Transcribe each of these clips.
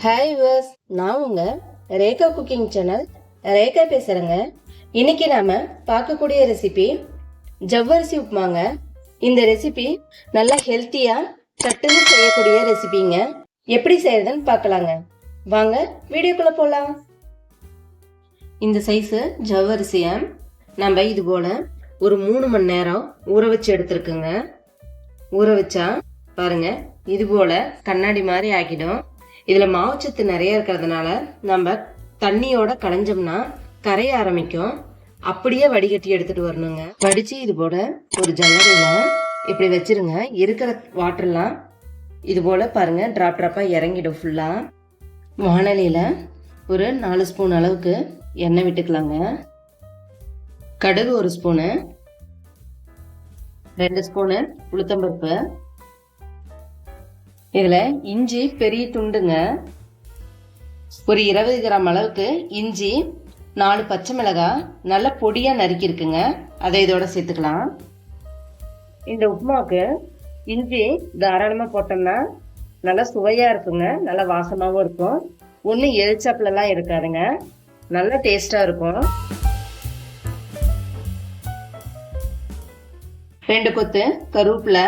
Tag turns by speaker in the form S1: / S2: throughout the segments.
S1: Hi viewers, நான் உங்க Rekha cooking channel Rekha பேசுறேங்க. இன்னைக்கு நாம பார்க்கக்கூடிய ரெசிபி ஜவ்வரிசி உப்புமாங்க. இந்த ரெசிபி நல்லா ஹெல்த்தியா சட்டுன்னு செய்யக்கூடிய ரெசிபிங்க. எப்படி செய்யறதுன்னு பார்க்கலாங்க. வாங்க வீடியோக்குள்ள போலாம். இந்த சைஸு ஜவ்வரிசியை நம்ம இது போல ஒரு 3 மணி நேரம் ஊற வச்சு எடுத்துருக்குங்க. ஊற வச்சா பாருங்க இது போல கண்ணாடி மாதிரி ஆக்கிடும். இதுல மாவுச்சத்து நிறைய இருக்கிறதுனால நம்ம தண்ணியோட களைஞ்சோம்னா கரைய ஆரம்பிக்கும். அப்படியே வடிகட்டி எடுத்துட்டு வரணுங்க. வடிச்சு இது போல ஒரு ஜல்லடையில இப்படி வச்சிருங்க. இருக்கிற வாட்டர்லாம் இது போல பாருங்க டிராப் டிராப்பா இறங்கிடும் ஃபுல்லா. வானலியில ஒரு 4 ஸ்பூன் அளவுக்கு எண்ணெய் விட்டுக்கலாங்க. கடுகு 1 ஸ்பூனு, 2 ஸ்பூனு உளுத்தம்பருப்பு, இதுல இஞ்சி பெரிய துண்டுங்க, ஒரு 20 கிராம் அளவுக்கு இஞ்சி, 4 பச்சை மிளகாய் நல்ல பொடியா நறுக்கி இருக்குங்க. அதை இதோட சேர்த்துக்கலாம். இந்த உப்புமாவுக்கு இஞ்சி தாராளமா போட்டோம்னா நல்லா சுவையா இருக்குங்க, நல்லா வாசமாவும் இருக்கும். ஒன்றும் எரிச்சாப்புலாம் இருக்காதுங்க, நல்லா டேஸ்டா இருக்கும். 2 கொத்து கருவேப்பிலை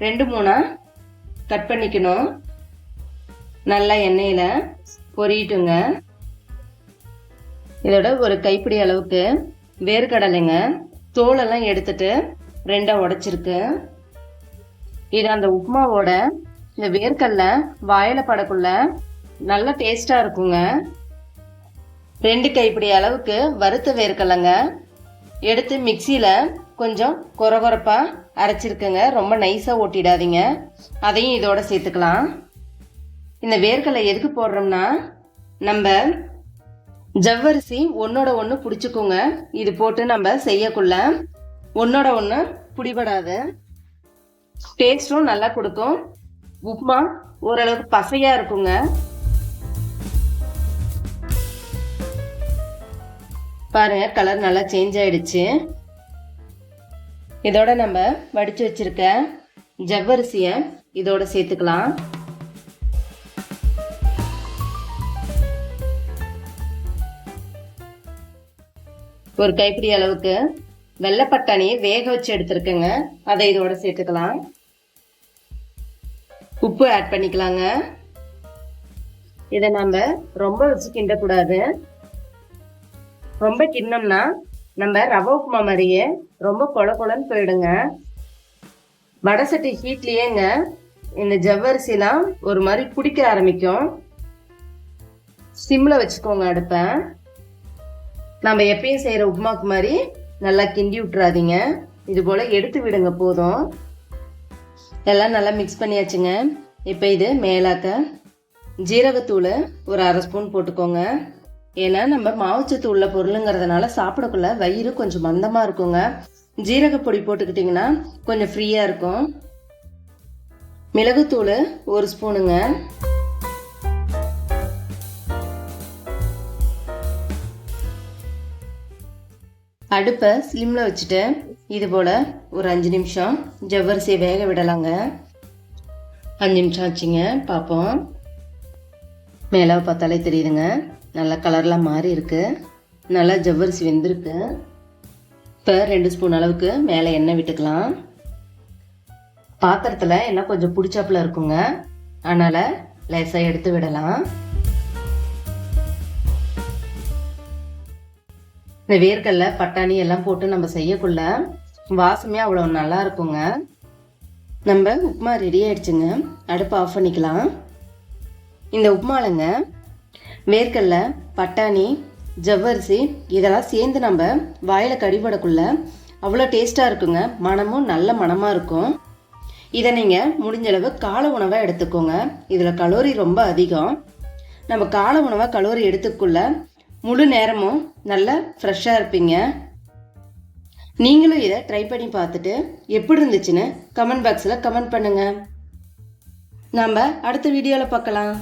S1: 2-3 கட் பண்ணிக்கணும். நல்லா எண்ணெயில பொரிட்டுங்க. இதோட ஒரு கைப்பிடி அளவுக்கு வேர்க்கடலைங்க, தோலெல்லாம் எடுத்துட்டு 2 உடைச்சிருக்கு. இது அந்த உப்புமாவோட இந்த வேர்க்கடலை வாயில படக்குள்ள நல்லா டேஸ்டா இருக்குங்க. 2 கைப்பிடி அளவுக்கு வறுத்த வேர்க்கடலைங்க எடுத்து மிக்சியில கொஞ்சம் கொரகொரப்பா அரைச்சிருக்குங்க. ரொம்ப நைஸா ஓட்டிடாதீங்க. அதையும் இதோட சேர்த்துக்கலாம். இந்த வேர்க்கடலை எதுக்கு போடுறோம்னா நம்ம ஜவ்வரிசி ஒன்னோட ஒன்று பிடிச்சிக்கோங்க. இது போட்டு நம்ம செய்யக்குள்ள ஒன்னோட ஒன்று பிடிபடாது. டேஸ்டும் நல்லா கொடுக்கும். உப்புமா ஓரளவுக்கு பசையா இருக்குங்க. பாருங்க கலர் நல்லா சேஞ்ச் ஆயிடுச்சு. இதோட நம்ம வடிச்சு வச்சிருக்க ஜவ்வரிசிய இதோட சேர்த்துக்கலாம். ஒரு கைப்பிடி அளவுக்கு வெள்ளை பட்டாணியை வேக வச்சு எடுத்துருக்கேங்க. அதை இதோட சேர்த்துக்கலாம். உப்பு ஆட் பண்ணிக்கலாங்க. இதை நம்ம ரொம்ப வச்சு கிண்டக்கூடாது. ரொம்ப கிண்ணம்னா நம்ம ரவை உப்புமா மாதிரியே ரொம்ப கொலன்னு போயிடுங்க. வடை சட்டி ஹீட்லயேங்க இந்த ஜவ்வரிசிலாம் ஒரு மாதிரி பிடிக்க ஆரம்பிக்கும். சிம்ல வச்சுக்கோங்க அடுப்பை. நம்ம எப்பயும் செய்யற உப்புமாக்கு மாதிரி நல்லா கிண்டி விட்டுறாதீங்க. இது போல எடுத்து விடுங்க போதும். எல்லாம் நல்லா மிக்ஸ் பண்ணியாச்சுங்க. இப்போ இது மேலாக்க ஜீரகத்தூள் ஒரு 1/2 ஸ்பூன் போட்டுக்கோங்க. ஏன்னா நம்ம மாவுச்சத்து உள்ள பொருளுங்கிறதுனால சாப்பிடக்குள்ள வயிறு கொஞ்சம் மந்தமா இருக்குங்க. ஜீரகப்பொடி போட்டுக்கிட்டிங்கன்னா கொஞ்சம் ஃப்ரீயா இருக்கும். மிளகுத்தூள் 1 ஸ்பூனுங்க. அடுப்பை ஸ்லிம்ல வச்சுட்டு இது போல ஒரு 5 நிமிஷம் ஜவ்வரிசியை வேக விடலாங்க. 5 நிமிஷம் ஆச்சுங்க. பார்ப்போம். மேலே பார்த்தாலே தெரியுதுங்க, நல்லா கலர்லாம் மாறி இருக்கு. நல்லா ஜவ்வரிசி வெந்திருக்கு. இப்போ 2 ஸ்பூன் அளவுக்கு மேலே எண்ணெய் விட்டுக்கலாம். பாத்திரத்தில் எண்ணெய் கொஞ்சம் பிடிச்சாப்புல இருக்குங்க, அதனால லேசாக எடுத்து விடலாம். இந்த வேர்க்கடலை பட்டாணி எல்லாம் போட்டு நம்ம செய்யக்குள்ள வாசமே அவ்வளோ நல்லா இருக்குங்க. நம்ம உப்புமா ரெடி ஆயிடுச்சுங்க. அடுப்பை ஆஃப் பண்ணிக்கலாம். இந்த உப்புமாலங்க வேர்க்கடலை பட்டாணி ஜவ்வரிசி இதெல்லாம் சேர்ந்து நம்ம வாயில கடிபடக்குள்ள அவ்வளோ டேஸ்டா இருக்குங்க. மனமும் நல்ல மனமா இருக்கும். இதை நீங்க முடிஞ்சளவு காலை உணவாக எடுத்துக்கோங்க. இதுல கலோரி ரொம்ப அதிகம். நம்ம காலை உணவாக கலோரி எடுத்துக்குள்ள முழு நேரமும் நல்லா ஃப்ரெஷ்ஷாக இருப்பீங்க. நீங்களும் இதை ட்ரை பண்ணி பார்த்துட்டு எப்படி இருந்துச்சுன்னு கமெண்ட் பாக்ஸில் கமெண்ட் பண்ணுங்க. நம்ம அடுத்த வீடியோவில் பார்க்கலாம்.